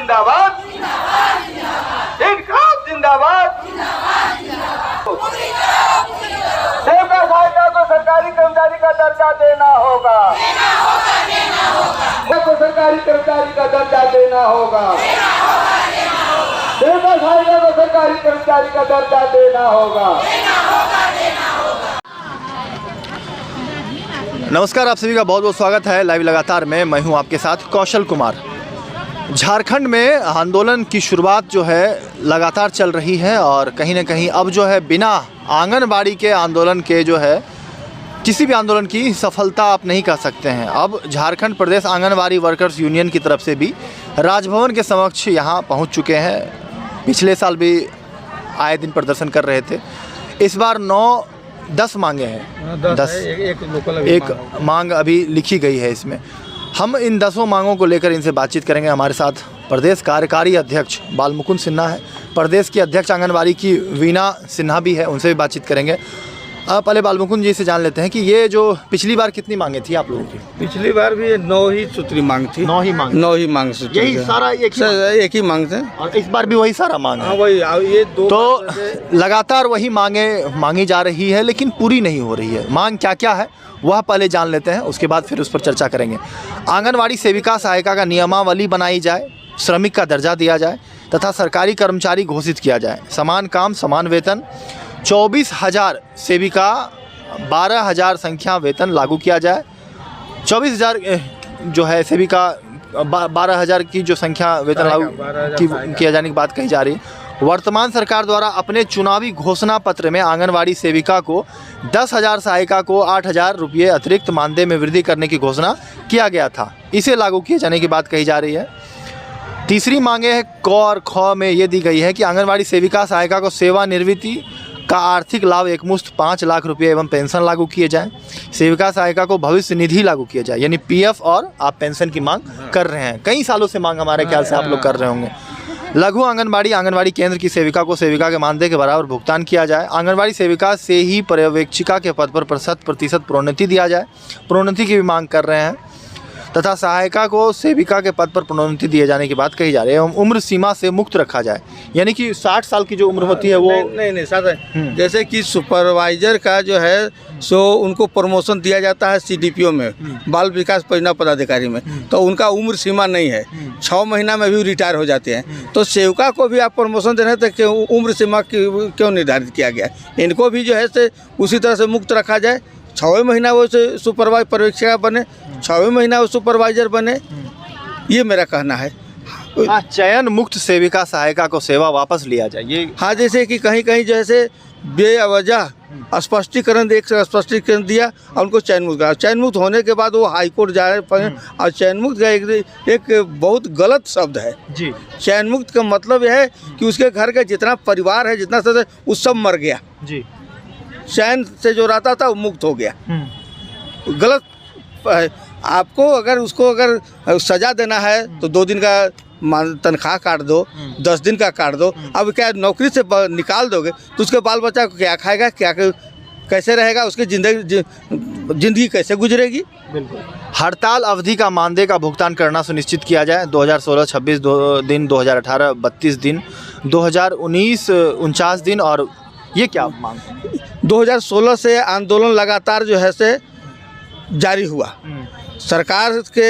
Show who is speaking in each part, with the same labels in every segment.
Speaker 1: जिंदाबाद, इनकलाब जिंदाबाद। सेविका सहायिका को सरकारी कर्मचारी का दर्जा देना होगा, को सरकारी कर्मचारी का दर्जा देना होगा, सेविका सहायिका को सरकारी कर्मचारी का दर्जा देना होगा।
Speaker 2: नमस्कार, आप सभी का बहुत बहुत स्वागत है लाइव लगातार में। मैं हूं आपके साथ कौशल कुमार। झारखंड में आंदोलन की शुरुआत जो है लगातार चल रही है और कहीं ना कहीं अब जो है बिना आंगनबाड़ी के आंदोलन के जो है किसी भी आंदोलन की सफलता आप नहीं कह सकते हैं। अब झारखंड प्रदेश आंगनबाड़ी वर्कर्स यूनियन की तरफ से भी राजभवन के समक्ष यहाँ पहुँच चुके हैं। पिछले साल भी आए दिन प्रदर्शन कर रहे थे। इस बार 9-10 मांगे हैं, 10 एक मांग अभी लिखी गई है। इसमें हम इन 10 मांगों को लेकर इनसे बातचीत करेंगे। हमारे साथ प्रदेश कार्यकारी अध्यक्ष बालमुकुंद सिन्हा है, प्रदेश की अध्यक्ष आंगनबाड़ी की वीना सिन्हा भी है, उनसे भी बातचीत करेंगे। पहले बालमुकुंद जी से जान लेते हैं कि ये जो पिछली बार कितनी मांगे थी आप लोगों की?
Speaker 3: पिछली बार भी 9 ही सूत्री मांग थी।
Speaker 2: 9 ही मांग
Speaker 3: सूत्री,
Speaker 2: यही सारा एक
Speaker 3: ही मांग थे
Speaker 2: और इस बार भी वही सारा मांग है।
Speaker 3: हाँ, वही ये 2
Speaker 2: तो लगातार वही मांगे मांगी जा रही है लेकिन पूरी नहीं हो रही है। मांग क्या क्या है वह पहले जान लेते हैं, उसके बाद फिर उस पर चर्चा करेंगे। आंगनवाड़ी सेविका सहायिका का नियमावली बनाई जाए, श्रमिक का दर्जा दिया जाए तथा सरकारी कर्मचारी घोषित किया जाए। समान काम समान वेतन, 24,000 सेविका 12,000 संख्या वेतन लागू किया जाए। 24,000 जो है सेविका 12,000 की जो संख्या वेतन लागू किया जाने की बात कही जा रही है। वर्तमान सरकार द्वारा अपने चुनावी घोषणा पत्र में आंगनवाड़ी सेविका को 10,000 सहायिका को 8,000 रुपये अतिरिक्त मानदेय में वृद्धि करने की घोषणा किया गया था। इसे लागू किए जाने की बात कही जा रही है। तीसरी मांगे है क और ख में ये दी गई है कि आंगनवाड़ी सेविका सहायिका को सेवानिवृत्ति का आर्थिक लाभ एकमुश्त 5 लाख रुपये एवं पेंशन लागू किए जाएं। सेविका सहायिका को भविष्य निधि लागू किया जाए, यानी पीएफ और आप पेंशन की मांग कर रहे हैं। कई सालों से मांग हमारे ख्याल से आप लोग कर रहे होंगे। लघु आंगनबाड़ी केंद्र की सेविका को सेविका के मानदेय के बराबर भुगतान किया जाए। आंगनबाड़ी सेविका से ही पर्यवेक्षिका के पद पर 100% प्रोन्नति दिया जाए, प्रोन्नति की भी मांग कर रहे हैं। तथा सहायिका को सेविका के पद पर प्रोन्नति दिए जाने की बात कही जा रही है एवं उम्र सीमा से मुक्त रखा जाए, यानी कि 60 साल की जो उम्र होती है वो
Speaker 3: नहीं जैसे कि सुपरवाइजर का जो है सो उनको प्रमोशन दिया जाता है सीडीपीओ में, बाल विकास परियोजना पदाधिकारी में, तो उनका उम्र सीमा नहीं है। 6 महीना में भी रिटायर हो जाते हैं। तो सेविका को भी आप प्रमोशन देना है तो उम्र सीमा क्यों निर्धारित किया गया? इनको भी जो है से उसी तरह से मुक्त रखा जाए। 6वें महीना वो सुपरवाइजर पर्यवेक्षिका बने, 6वें महीना वो सुपरवाइजर बने, ये मेरा कहना है।
Speaker 2: चयन मुक्त सेविका सहायिका को सेवा वापस लिया जाए। ये
Speaker 3: हाँ, जैसे कि कहीं कहीं जैसे बेवजह स्पष्टीकरण दिया और उनको चयन मुक्त करा। चयन मुक्त होने के बाद वो हाई कोर्ट जा रहे और चयन मुक्त का एक बहुत गलत शब्द है जी। चयन मुक्त का मतलब यह है कि उसके घर का जितना परिवार है, जितना सदस्य, वो सब मर गया जी। चैन से जो रहता था वो मुक्त हो गया। गलत है। आपको अगर उसको अगर सजा देना है तो 2 दिन का तनख्वाह काट दो, 10 दिन का काट दो। अब क्या नौकरी से निकाल दोगे तो उसके बाल बच्चा क्या खाएगा, क्या कैसे रहेगा, उसकी जिंदगी कैसे गुजरेगी? बिल्कुल।
Speaker 2: हड़ताल अवधि का मानदेय का भुगतान करना सुनिश्चित किया जाए। 2016 26 दिन, 2018 32 दिन, 2019 49 दिन। और ये क्या मांग?
Speaker 3: 2016 से आंदोलन लगातार जो है से जारी हुआ। सरकार के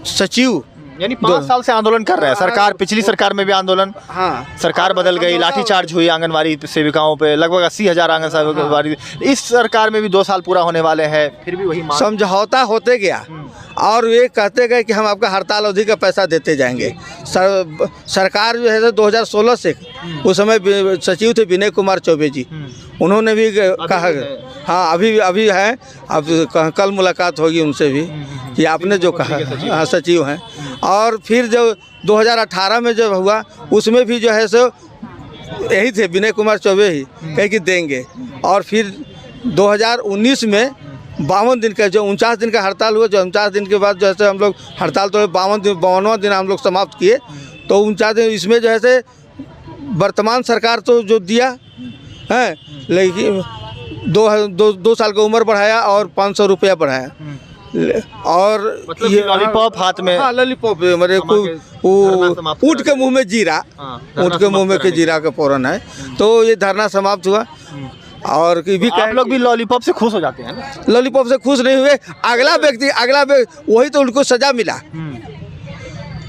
Speaker 3: सचिव
Speaker 2: यानी 5 साल से आंदोलन कर रहे हैं। सरकार, पिछली सरकार में भी आंदोलन, हाँ, सरकार बदल गई, लाठीचार्ज हुई आंगनवाड़ी सेविकाओं पे, लगभग 80,000 आंगनवाड़ी। इस सरकार में भी 2 साल पूरा होने वाले हैं, फिर भी वही
Speaker 3: समझौता होते गया और ये कहते गए कि हम आपका हड़ताल अवधि का पैसा देते जाएंगे। सरकार जो है 2016 से, उस समय सचिव थे विनय कुमार चौबे जी, उन्होंने भी कहा, हाँ अभी है, अब कल मुलाकात होगी उनसे भी कि आपने जो कहा, हाँ सचिव हैं। और फिर जब 2018 में जब हुआ उसमें भी जो है सो यही थे विनय कुमार चौबे ही कहे कि देंगे। और फिर 2019 में 52 दिन का जो 49 दिन का हड़ताल हुआ, जो 49 दिन के बाद जो है हम लोग हड़ताल तो 52वां दिन हम लोग समाप्त किए। तो 49 दिन इसमें जो है वर्तमान सरकार तो जो दिया है, लेकिन 2 साल की उम्र बढ़ाया और 500 रुपया बढ़ाया। और
Speaker 2: मतलब ये लॉलीपॉप हाथ में,
Speaker 3: हाँ लॉलीपॉप, मेरे को
Speaker 2: धरना
Speaker 3: वो
Speaker 2: समाप्त
Speaker 3: ऊँट के मुंह में जीरा, ऊँट के मुंह में के जीरा का फोरन है। तो ये धरना समाप्त हुआ। और कि भी
Speaker 2: आप लोग भी लॉलीपॉप से खुश हो जाते हैं ना?
Speaker 3: लॉलीपॉप से खुश नहीं हुए। अगला व्यक्ति वही तो उनको सजा मिला,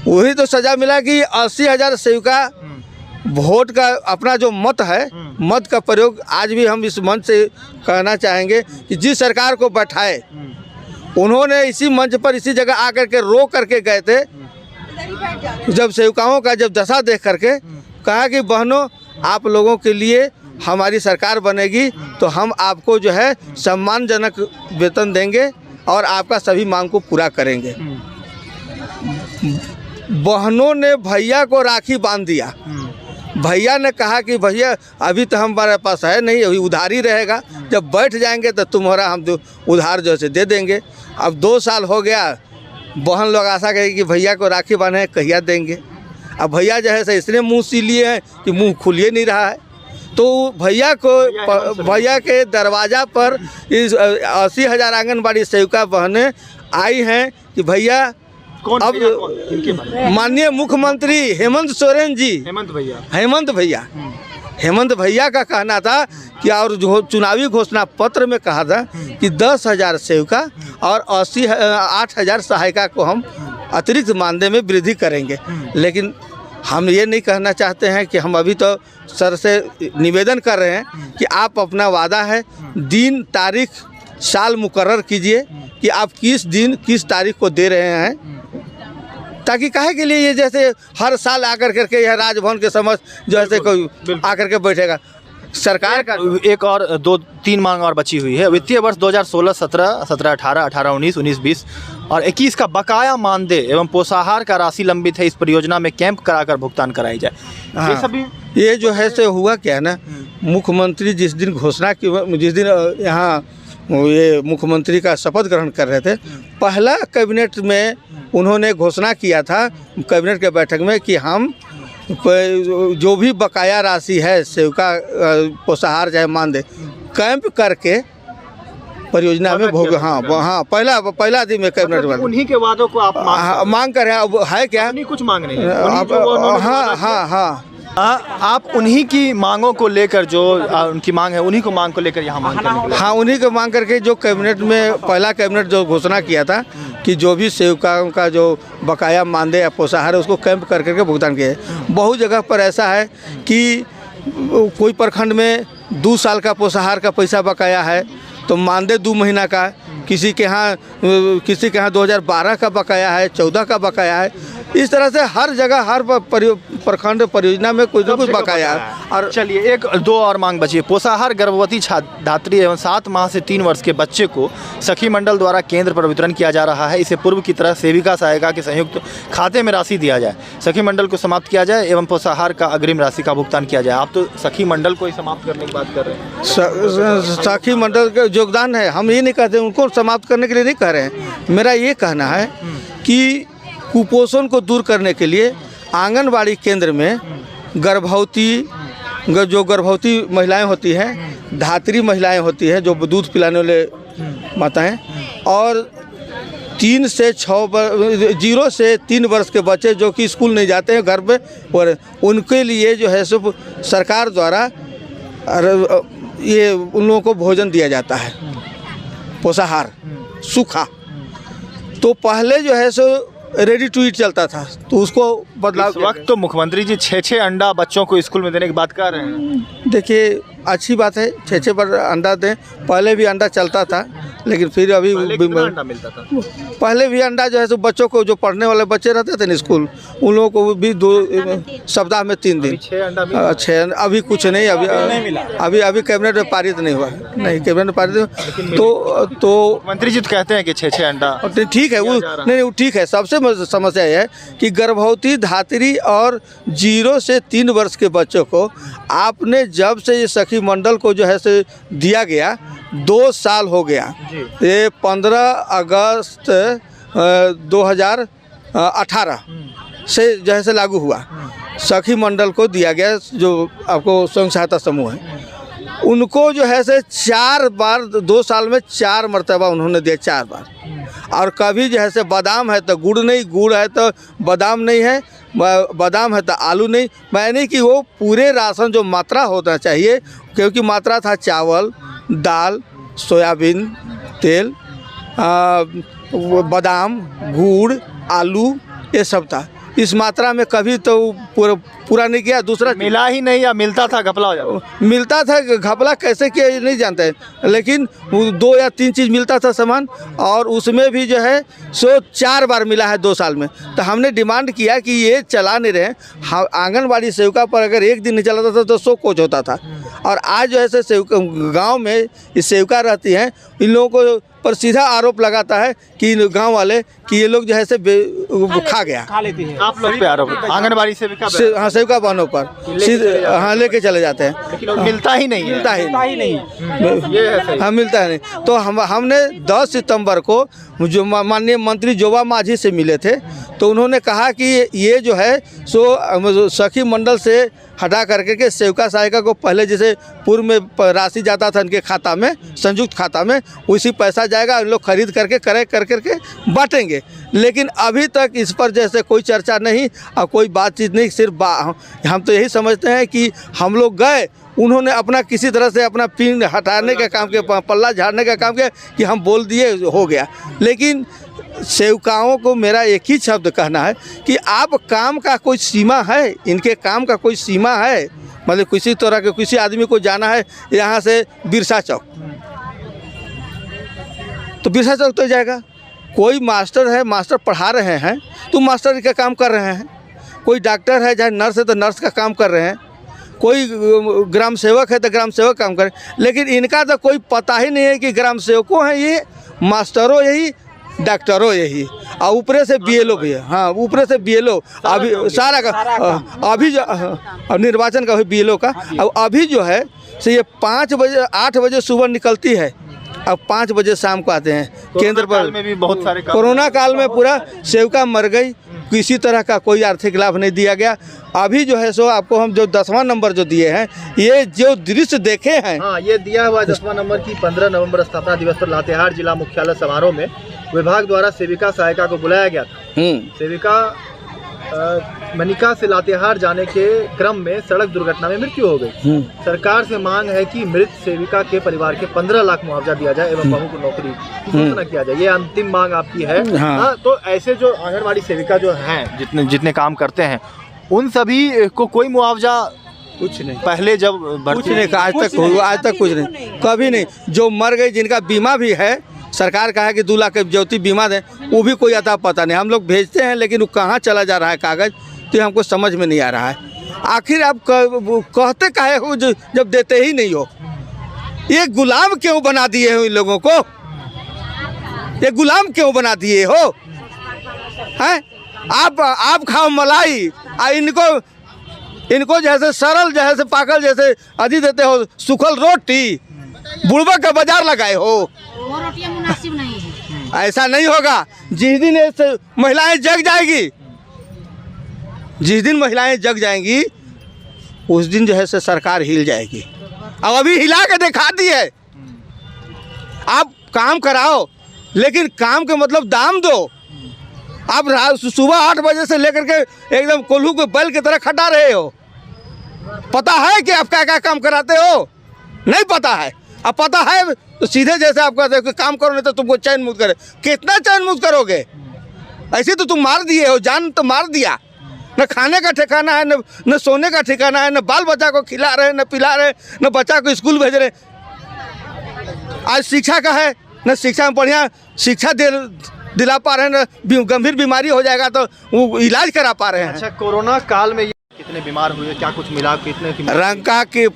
Speaker 3: वही तो सजा मिला कि 80,000 सेविका वोट का अपना जो मत है, मत का प्रयोग आज भी हम इस मंच से कहना चाहेंगे कि जिस सरकार को बैठाए उन्होंने इसी मंच पर इसी जगह आकर के रो करके गए थे, जब सेविकाओं का जब दशा देख करके कहा कि बहनों आप लोगों के लिए हमारी सरकार बनेगी तो हम आपको जो है सम्मानजनक वेतन देंगे और आपका सभी मांग को पूरा करेंगे। बहनों ने भैया को राखी बांध दिया। भैया ने कहा कि भैया अभी तो हमारे पास है नहीं, अभी उधार ही रहेगा, जब बैठ जाएंगे तो तुम्हारा हम उधार जो है दे देंगे। अब 2 साल हो गया, बहन लोग आशा करेगी कि भैया को राखी बांधे कहिया देंगे। अब भैया जो है इसने मुँह सी लिए हैं कि मुँह खुलिए नहीं रहा है। तो भैया के दरवाज़ा पर इस 80,000 आंगनबाड़ी सेविका बहनें आई हैं कि भैया अब माननीय मुख्यमंत्री हेमंत सोरेन जी, हेमंत भैया का कहना था कि और जो चुनावी घोषणा पत्र में कहा था कि 10,000 सेविका और 8,000 सहायिका को हम अतिरिक्त मानदेय में वृद्धि करेंगे। लेकिन हम ये नहीं कहना चाहते हैं कि हम अभी तो सर से निवेदन कर रहे हैं कि आप अपना वादा है दिन तारीख साल मुकर्रर कीजिए कि आप किस दिन किस तारीख को दे रहे हैं, ताकि काहे के लिए ये जैसे हर साल आकर करके यह राजभवन के समक्ष जैसे कोई आकर के बैठेगा। सरकार का
Speaker 2: एक और 2-3 मांग और बची हुई है। वित्तीय वर्ष 2016-17, 17-18, 18-19, 19-20 और 21 का बकाया मानदेय एवं पोषाहार का राशि लंबित है, इस परियोजना में कैंप कराकर भुगतान कराई जाए। ये सभी
Speaker 3: ये जो है से हुआ क्या है ना, मुख्यमंत्री जिस दिन घोषणा की, जिस दिन यहाँ ये मुख्यमंत्री का शपथ ग्रहण कर रहे थे, पहला कैबिनेट में उन्होंने घोषणा किया था कैबिनेट के बैठक में कि हम जो भी बकाया राशि है सेविका पोषाहार चाहे मानदेय कैंप करके परियोजना में भोग। हाँ पहला दिन में कैबिनेट वाले
Speaker 2: उन्हीं के वादों को आप
Speaker 3: मांग कर रहे हैं। अब है क्या,
Speaker 2: कुछ मांग नहीं है।
Speaker 3: हाँ
Speaker 2: आप उन्हीं की मांगों को लेकर, जो उनकी मांग है उन्हीं को मांग को लेकर यहाँ मांग करने,
Speaker 3: हाँ उन्हीं को मांग करके जो कैबिनेट में पहला कैबिनेट जो घोषणा किया था कि जो भी सेविकाओं का जो बकाया मानदेय या पोषाहार है उसको कैंप कर करके भुगतान किया है। बहुत जगह पर ऐसा है कि कोई प्रखंड में 2 साल का पोषाहार का पैसा बकाया है तो मानदेय 2 महीना का, किसी के यहाँ 2012 का बकाया है, 14 का बकाया है। इस तरह से हर जगह हर प्रखंड परियोजना में कुछ न कुछ बकाया है।
Speaker 2: और चलिए 1-2 और मांग बची है। पोषाहार गर्भवती धात्री एवं 7 माह से 3 वर्ष के बच्चे को सखी मंडल द्वारा केंद्र पर वितरण किया जा रहा है। इसे पूर्व की तरह सेविका सहायिका के संयुक्त खाते में राशि दिया जाए, सखी मंडल को समाप्त किया जाए एवं पोषाहार का अग्रिम राशि का भुगतान किया जाए। आप तो सखी मंडल को ही समाप्त करने की बात कर रहे हैं।
Speaker 3: सखी मंडल का योगदान है, हम ये नहीं कहते उनको समाप्त करने के लिए नहीं कह रहे हैं। मेरा ये कहना है कि कुपोषण को दूर करने के लिए आंगनबाड़ी केंद्र में जो गर्भवती महिलाएं होती हैं, धात्री महिलाएं होती हैं जो दूध पिलाने वाले माताएं, और 0 से 3 वर्ष के बच्चे जो कि स्कूल नहीं जाते हैं घर पे, और उनके लिए जो है सो सरकार द्वारा ये उन लोगों को भोजन दिया जाता है, पोषाहार सूखा। तो पहले जो है सो रेडी टू ईट चलता था, तो उसको बदलाव।
Speaker 2: इस वक्त तो मुख्यमंत्री जी 6 अंडा बच्चों को स्कूल में देने की बात कर रहे हैं।
Speaker 3: देखिए अच्छी बात है, 6 पर अंडा दें। पहले भी अंडा चलता था, लेकिन फिर अभी
Speaker 2: अंडा मिलता था।
Speaker 3: पहले भी अंडा जो है सो बच्चों को, जो पढ़ने वाले बच्चे रहते थे ना स्कूल, उन लोगों को भी 2 सप्ताह में 3 दिन
Speaker 2: 6 अंडा
Speaker 3: 6। अभी कुछ नहीं, अभी कैबिनेट में पारित नहीं हुआ, नहीं कैबिनेट में पारित। तो
Speaker 2: मंत्री जी तो कहते हैं कि 6 अंडा
Speaker 3: ठीक है, वो नहीं ठीक है। सबसे समस्या यह है कि गर्भवती धात्री और 0 से 3 वर्ष के बच्चों को आपने जब से ये सखी मंडल को जो है से दिया गया, 2 साल हो गया। ये 15 अगस्त 2018 से जो है से लागू हुआ, सखी मंडल को दिया गया जो आपको स्वयं सहायता समूह है। उनको जो है से 4 बार 2 साल में 4 मरतबा उन्होंने दिया, 4 बार। और कभी जो है से बादाम है तो गुड़ नहीं, गुड़ है तो बादाम नहीं है, बादाम है तो आलू नहीं। मैंने कि वो पूरे राशन जो मात्रा होना चाहिए, क्योंकि मात्रा था चावल, दाल, सोयाबीन तेल, बादाम, गुड़, आलू, ये सब था। इस मात्रा में कभी तो पूरा नहीं किया। दूसरा
Speaker 2: मिला ही नहीं या मिलता था घपला हो जाता?
Speaker 3: मिलता था, घपला कैसे किया ये नहीं जानते, लेकिन 2 या 3 चीज़ मिलता था सामान, और उसमें भी जो है सो 4 बार मिला है 2 साल में। तो हमने डिमांड किया कि ये चला नहीं रहे। आंगनबाड़ी सेविका पर अगर एक दिन नहीं चलाता था तो 100 कोच होता था। और आज जो है से सेविका गाँव में ये सेविका रहती हैं, इन लोगों को पर सीधा आरोप लगाता है कि गांव वाले कि ये लोग जो है से खा गया।
Speaker 4: खा लेती है।
Speaker 2: आप लोग पे आरोप आंगनबाड़ी सेविका पे?
Speaker 3: हाँ, सेविका बहनों पर सीधे हाँ लेके चले जाते हैं,
Speaker 2: लेकिन वो मिलता ही नहीं है।
Speaker 3: मिलता ही नहीं।
Speaker 2: ये है सही।
Speaker 3: हाँ, मिलता है नहीं। तो हमने 10 सितंबर को जो माननीय मंत्री जोबा माझी से मिले थे, तो उन्होंने कहा कि ये जो है सो सखी मंडल से हटा करके के सेविका सहायिका को पहले जैसे पूर्व में राशि जाता था इनके खाता में, संयुक्त खाता में, उसी पैसा जाएगा, इन लोग खरीद करके करके बांटेंगे। लेकिन अभी तक इस पर जैसे कोई चर्चा नहीं और कोई बातचीत नहीं। सिर्फ हम तो यही समझते हैं कि हम लोग गए, उन्होंने अपना किसी तरह से अपना पिन हटाने का काम किया, पल्ला झाड़ने का काम किया कि हम बोल दिए हो गया। लेकिन सेवकाओं को मेरा एक ही शब्द कहना है कि आप काम का कोई सीमा है, इनके काम का कोई सीमा है। मतलब किसी तरह के किसी आदमी को जाना है यहाँ से बिरसा चौक, तो बिरसा चौक तो जाएगा। कोई मास्टर है, मास्टर पढ़ा रहे हैं तो मास्टर का काम कर रहे हैं। कोई डॉक्टर है, चाहे नर्स है तो नर्स का काम कर रहे हैं। कोई ग्राम सेवक है तो ग्राम सेवक काम करे। लेकिन इनका तो कोई पता ही नहीं है कि ग्राम सेवकों हैं ये, मास्टरों यही, डॉक्टरों यही, और ऊपरे से BLO भी है। हाँ, ऊपरे से BLO अभी सारा का अभी जो निर्वाचन का BLO का। अब अभी जो है से ये 5 बजे 8 बजे सुबह निकलती है, अब 5 बजे शाम को आते हैं केंद्र पर।
Speaker 2: में भी बहुत सारे
Speaker 3: कोरोना काल में पूरा सेविका मर गई, किसी तरह का कोई आर्थिक लाभ नहीं दिया गया। अभी जो है सो आपको हम जो 10वां नंबर जो दिए हैं, ये जो दृश्य देखे हैं,
Speaker 2: हाँ, ये दिया हुआ 10वां नंबर की 15 नवंबर स्थापना दिवस पर लातेहार जिला मुख्यालय समारोह में विभाग द्वारा सेविका सहायिका को बुलाया गया था। सेविका मनिका से लातेहार जाने के क्रम में सड़क दुर्घटना में मृत्यु हो गई। सरकार से मांग है कि मृत सेविका के परिवार के 15 लाख मुआवजा दिया जाए एवं बहू को नौकरी की घोषणा किया जाए। ये अंतिम मांग आपकी है। हाँ, तो ऐसे जो आंगनबाड़ी सेविका जो हैं, जितने काम करते हैं, उन सभी को कोई मुआवजा
Speaker 3: कुछ नहीं।
Speaker 2: पहले जब
Speaker 3: कुछ नहीं, आज तक कुछ नहीं, कभी नहीं। जो मर गई, जिनका बीमा भी है, सरकार कहा है कि 2 लाख ज्योति बीमा दें, वो भी कोई अता पता नहीं। हम लोग भेजते हैं लेकिन वो कहाँ चला जा रहा है कागज़, तो हमको समझ में नहीं आ रहा है। आखिर आप कहते काहे हो जब देते ही नहीं हो? ये गुलाम क्यों बना दिए हो इन लोगों को? ये गुलाम क्यों बना दिए हो? हैं? आप खाओ मलाई, इनको जैसे सरल जैसे पाकल जैसे अधि देते हो, सूखल रोटी बुढ़वा का बाजार लगाए हो।
Speaker 5: वो रोटियां मुनासिब नहीं है।
Speaker 3: ऐसा नहीं होगा। जिस दिन ऐसे महिलाएं जग जाएगी, जिस दिन महिलाएं जग जाएंगी, उस दिन जो है से सरकार हिल जाएगी। अब अभी हिला के दिखा दी है। आप काम कराओ, लेकिन काम का मतलब दाम दो। आप सुबह 8 बजे से लेकर के एकदम कोल्हू को बैल की तरह खटा रहे हो। पता है कि आप क्या क्या काम कराते हो? नहीं पता है। अब पता है तो सीधे जैसे आप कहते हो कि काम करो, नहीं तो तुमको चैन मुक्त करे। कितना चैन मुक्त करोगे? ऐसे तो तुम मार दिए हो, जान तो मार दिया। न खाने का ठिकाना है, न सोने का ठिकाना है, न बाल बच्चा को खिला रहे, न पिला रहे, न बच्चा को स्कूल भेज रहे। आज शिक्षा का है, न शिक्षा में बढ़िया शिक्षा दिला पा रहे हैं, न गंभीर बीमारी हो जाएगा तो वो इलाज करा पा रहे हैं।
Speaker 2: अच्छा, कोरोना काल में ये कितने बीमार हुए, क्या कुछ मिला, कितने की?
Speaker 3: रंका के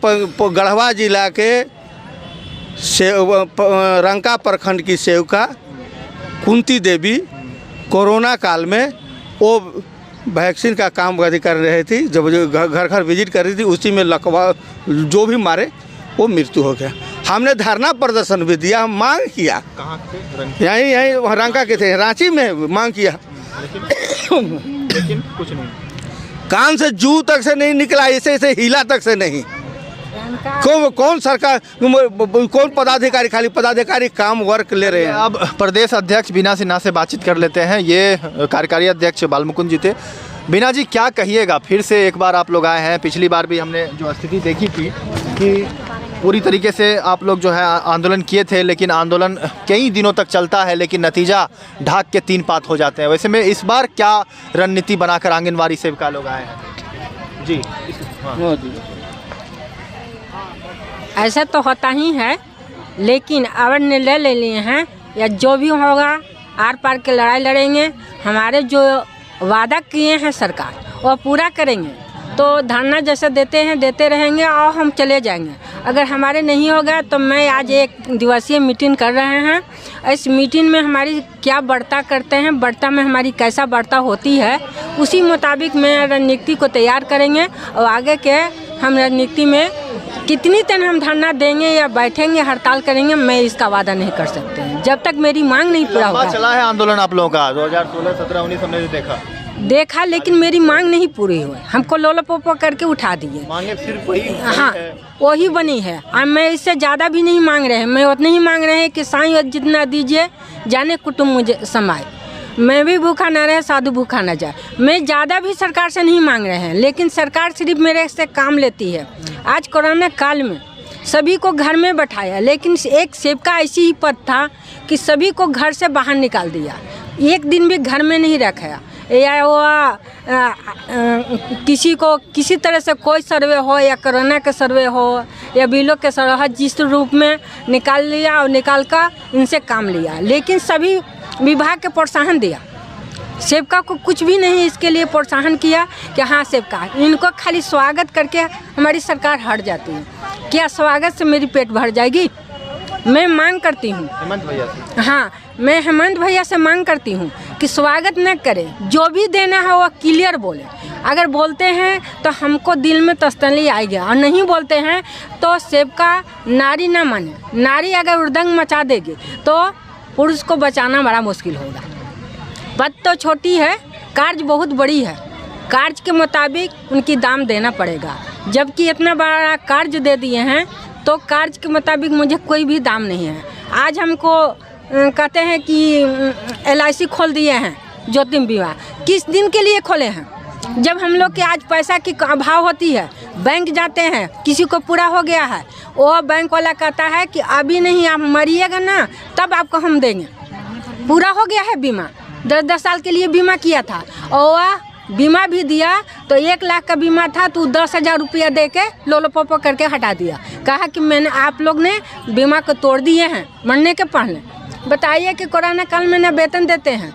Speaker 3: गढ़वा जिला के रंका प्रखंड की सेविका कुंती देवी कोरोना काल में वो वैक्सीन का काम कर रही थी। जब घर घर विजिट कर रही थी, उसी में लकवा जो भी मारे वो मृत्यु हो गया। हमने धरना प्रदर्शन भी दिया, हम मांग किया।
Speaker 2: कहाँ थे?
Speaker 3: यहीं रंका के थे, रांची में मांग किया।
Speaker 2: लेकिन कुछ नहीं।
Speaker 3: कान से जू तक से नहीं निकला, ऐसे हिला तक से नहीं। कौन सरकार, कौन पदाधिकारी, खाली पदाधिकारी काम वर्क ले रहे हैं।
Speaker 2: अब प्रदेश अध्यक्ष बीना सिन्हा से बातचीत कर लेते हैं। ये कार्यकारी अध्यक्ष बालमुकुंद जी थे। बीना जी, क्या कहिएगा? फिर से एक बार आप लोग आए हैं। पिछली बार भी हमने जो स्थिति देखी थी कि पूरी तरीके से आप लोग जो है आंदोलन किए थे, लेकिन आंदोलन कई दिनों तक चलता है, लेकिन नतीजा ढाक के 3 पात हो जाते हैं। वैसे में इस बार क्या रणनीति बनाकर आंगनवाड़ी सेविका लोग आए हैं? जी हाँ।
Speaker 4: ऐसा तो होता ही है, लेकिन अब निर्णय ले लिए हैं या जो भी होगा आर पार के लड़ाई लड़ेंगे। हमारे जो वादा किए हैं सरकार वो पूरा करेंगे। तो धरना जैसे देते हैं देते रहेंगे और हम चले जाएंगे। अगर हमारे नहीं होगा तो मैं आज 1 दिवसीय मीटिंग कर रहे हैं। इस मीटिंग में हमारी क्या बढ़ता करते हैं, बढ़ता में हमारी कैसा बढ़ता होती है, उसी मुताबिक में रणनीति को तैयार करेंगे। और आगे के हम रणनीति में कितनी दिन हम धरना देंगे या बैठेंगे हड़ताल करेंगे, मैं इसका वादा नहीं कर सकते हैं जब तक मेरी मांग नहीं पूरा होगा।
Speaker 2: चला है आंदोलन आप लोगों का 2016, 17, 19 हमने देखा,
Speaker 4: लेकिन मेरी मांग नहीं पूरी हुई। हमको लोलो पोपो करके उठा दिए।
Speaker 2: मांगे सिर्फ वही
Speaker 4: हाँ, वही बनी है। अब मैं इससे ज़्यादा भी नहीं मांग रहे हैं। मैं उतना ही मांग रहे हैं कि साईं जितना दीजिए जाने कुटुंब मुझे समाए। मैं भी भूखा ना रहे, साधु भूखा ना जाए। मैं ज़्यादा भी सरकार से नहीं मांग रहे हैं, लेकिन सरकार सिर्फ मेरे से काम लेती है। आज कोरोना काल में सभी को घर में बैठाया, लेकिन एक सेवका ऐसी ही पद था कि सभी को घर से बाहर निकाल दिया। एक दिन भी घर में नहीं रखाया। या वो किसी को किसी तरह से कोई सर्वे हो या कोरोना के सर्वे हो या बिलों के सर्वे हो, जिस रूप में निकाल लिया और निकाल कर इनसे काम लिया। लेकिन सभी विभाग के प्रोत्साहन दिया, सेवका को कुछ भी नहीं इसके लिए प्रोत्साहन किया कि हाँ सेवका। इनको खाली स्वागत करके हमारी सरकार हट जाती है। क्या स्वागत से मेरी पेट भर जाएगी? मैं मांग करती हूँ
Speaker 2: हेमंत भैया से।
Speaker 4: हाँ, मैं हेमंत भैया से मांग करती हूँ कि स्वागत न करें, जो भी देना है वो क्लियर बोले। अगर बोलते हैं तो हमको दिल में तसल्ली आएगी, और नहीं बोलते हैं तो सेवका नारी ना माने। नारी अगर उड़दंग मचा देगी तो पुरुष को बचाना बड़ा मुश्किल होगा। बात तो छोटी है, कार्य बहुत बड़ी है। कार्य के मुताबिक उनकी दाम देना पड़ेगा। जबकि इतना बड़ा कार्य दे दिए हैं तो कार्य के मुताबिक मुझे कोई भी दाम नहीं है। आज हमको कहते हैं कि LIC खोल दिए हैं, ज्योति बीमा। किस दिन के लिए खोले हैं? जब हम लोग के आज पैसा की अभाव होती है, बैंक जाते हैं, किसी को पूरा हो गया है, वो बैंक वाला कहता है कि अभी नहीं, आप मरिएगा ना तब आपको हम देंगे। पूरा हो गया है बीमा, 10-10 साल के लिए बीमा किया था, और बीमा भी दिया तो 1 लाख का बीमा था तो 10,000 रुपया दे के लोलो पोपो करके हटा दिया। कहा कि मैंने आप लोग ने बीमा को तोड़ दिए हैं मरने के पहले। बताइए कि कोरोना काल में ना वेतन देते हैं,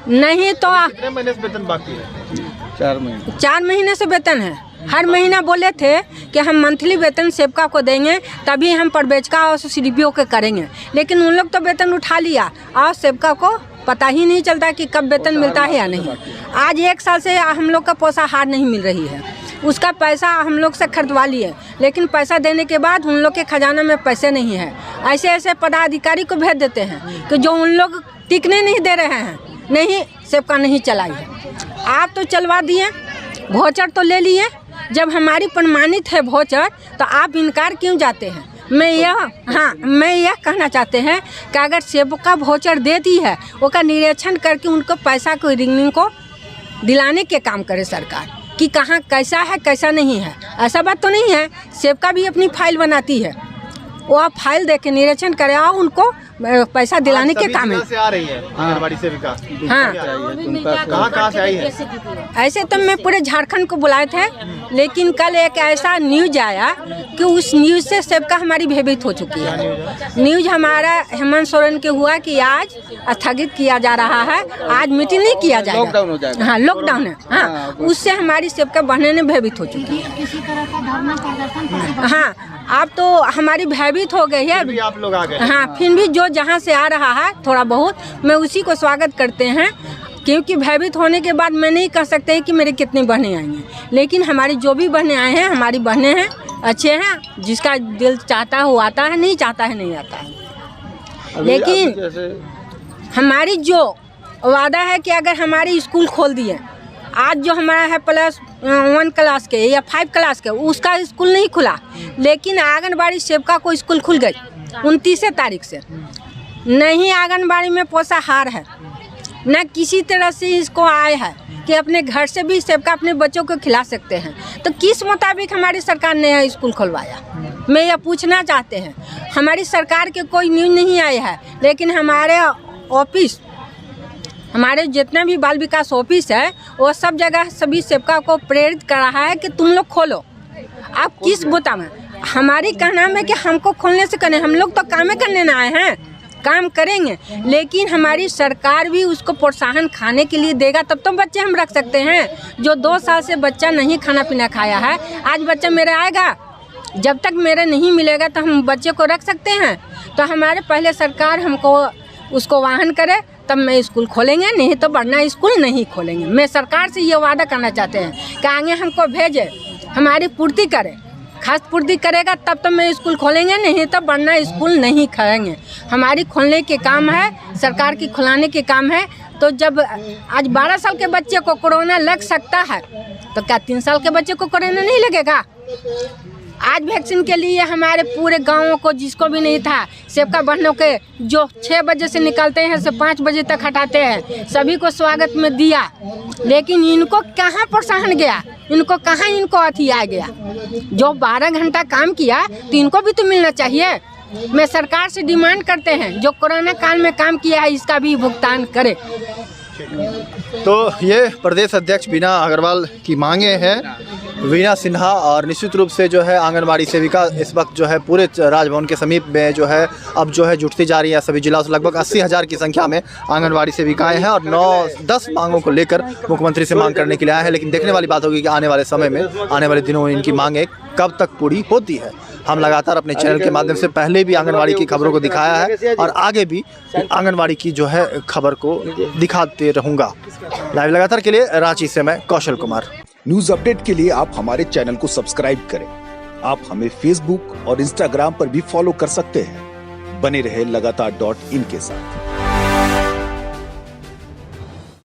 Speaker 4: नहीं तो
Speaker 2: कितने महीने से वेतन बाकी है?
Speaker 3: 4
Speaker 4: महीने से वेतन है। हर महीना बोले थे कि हम मंथली वेतन सेवका को देंगे, तभी हम परबेजका और CDPO के करेंगे। लेकिन उन लोग तो वेतन उठा लिया और सेवका को पता ही नहीं चलता कि कब वेतन मिलता है या नहीं। आज 1 साल से हम लोग का पोषाहार नहीं मिल रही है, उसका पैसा हम लोग से खरीदवा लिए, लेकिन पैसा देने के बाद उन लोग के खजाना में पैसे नहीं है। ऐसे ऐसे पदाधिकारी को भेज देते हैं कि जो उन लोग टिकने नहीं दे रहे हैं। नहीं, सेवका नहीं चलाई है। आप तो चलवा दिए, वोचर तो ले लिए। जब हमारी प्रमाणित है वोचर तो आप इनकार क्यों जाते हैं? मैं यह कहना चाहते हैं कि अगर सेवका वोचर देती है, उसका निरीक्षण करके उनको पैसा को रिंगिंग को दिलाने के काम करे सरकार, कि कहाँ कैसा है कैसा नहीं है। ऐसा बात तो नहीं है, सेवका भी अपनी फाइल बनाती है, वो फाइल देख के निरीक्षण करे और उनको पैसा दिलाने के काम है।
Speaker 2: से आ रही है आंगनवाड़ी सेविका।
Speaker 4: हाँ,
Speaker 2: कहाँ से आई है?
Speaker 4: ऐसे तो मैं पूरे झारखंड को बुलाए थे, लेकिन कल एक ऐसा न्यूज आया कि उस न्यूज से सेवका हमारी भयभीत हो चुकी है। न्यूज हमारा हेमंत सोरेन के हुआ कि आज स्थगित किया जा रहा है, आज मीटिंग नहीं किया जाएगा,
Speaker 3: लॉकडाउन हो जाएगा।
Speaker 4: हाँ, लॉकडाउन है। हाँ, उससे हमारी सेवका बहने ने भयभीत हो चुकी है।
Speaker 5: किसी तरह का धरना प्रदर्शन
Speaker 4: हाँ, अब तो हमारी भयभीत हो गई है।
Speaker 2: आप लोग आ गए।
Speaker 4: हाँ, फिर भी जो जहाँ से आ रहा है थोड़ा बहुत, मैं उसी को स्वागत करते हैं, क्योंकि भयभीत होने के बाद मैं नहीं कह सकते कि मेरे कितनी बहनें आई हैं। लेकिन हमारी जो भी बहनें आए हैं, हमारी बहनें हैं, अच्छे हैं। जिसका दिल चाहता है वो आता है, नहीं चाहता है नहीं आता है। लेकिन हमारी जो वादा है कि अगर हमारी स्कूल खोल दिए आज जो हमारा है +1 क्लास के या 5 क्लास के, उसका स्कूल नहीं खुला, लेकिन आंगनबाड़ी सेविका को स्कूल खुल गई 29 तारीख से। नहीं आंगनबाड़ी में पोषाहार है, न किसी तरह से इसको आए है कि अपने घर से भी सेविका अपने बच्चों को खिला सकते हैं। तो किस मुताबिक हमारी सरकार ने स्कूल खुलवाया, मैं यह पूछना चाहते हैं। हमारी सरकार के कोई न्यूज़ नहीं आई है, लेकिन हमारे ऑफिस, हमारे जितने भी बाल विकास ऑफिस है, वो सब जगह सभी सेविका को प्रेरित कर रहा है कि तुम लोग खोलो। आप किस बुता में, हमारी कहना है कि हमको खोलने से करें, हम लोग तो काम करने ना आए हैं, काम करेंगे, लेकिन हमारी सरकार भी उसको प्रोत्साहन खाने के लिए देगा, तब तो बच्चे हम रख सकते हैं। जो 2 साल से बच्चा नहीं खाना पीना खाया है, आज बच्चा मेरा आएगा, जब तक मेरे नहीं मिलेगा तो हम बच्चे को रख सकते हैं। तो हमारे पहले सरकार हमको उसको वाहन करे, तब मैं स्कूल खोलेंगे, नहीं तो वरना स्कूल नहीं खोलेंगे। मैं सरकार से ये वादा करना चाहते हैं कि आगे हमको भेजे, हमारी पूर्ति करे, खास पूर्ति करेगा तब तो मैं स्कूल खोलेंगे, नहीं तो वरना स्कूल नहीं खोलेंगे। हमारी खोलने के काम है, सरकार की खुलाने के काम है। तो जब आज 12 साल के बच्चे को कोरोना लग सकता है, तो क्या 3 साल के बच्चे को कोरोना नहीं लगेगा? आज वैक्सीन के लिए हमारे पूरे गाँव को, जिसको भी नहीं था, सेविका बहनों के जो 6 बजे से निकलते हैं से 5 बजे तक हटाते हैं, सभी को स्वागत में दिया, लेकिन इनको कहाँ प्रोत्साहन गया, इनको कहाँ इनको अथी आ गया? जो 12 घंटा काम किया तो इनको भी तो मिलना चाहिए। मैं सरकार से डिमांड करते हैं, जो कोरोना काल में काम किया है इसका भी भुगतान करे।
Speaker 2: तो ये प्रदेश अध्यक्ष वीणा अग्रवाल की मांगे हैं, वीणा सिन्हा। और निश्चित रूप से जो है आंगनबाड़ी सेविका इस वक्त जो है पूरे राजभवन के समीप में जो है अब जो है जुटती जा रही है। सभी जिलों से लगभग 80,000 की संख्या में आंगनबाड़ी सेविकाएं हैं और 9-10 मांगों को लेकर मुख्यमंत्री से मांग करने के लिए आए हैं। लेकिन देखने वाली बात होगी कि आने वाले समय में, आने वाले दिनों में इनकी मांगें कब तक पूरी होती है। हम लगातार अपने चैनल के माध्यम से पहले भी आंगनबाड़ी की खबरों को दिखाया है और आगे भी आंगनबाड़ी की जो है खबर को दिखाते रहूँगा। लाइव लगातार के लिए रांची से मैं कौशल कुमार।
Speaker 6: न्यूज अपडेट के लिए आप हमारे चैनल को सब्सक्राइब करें। आप हमें फेसबुक और इंस्टाग्राम पर भी फॉलो कर सकते हैं। बने रहे लगातार.in के साथ।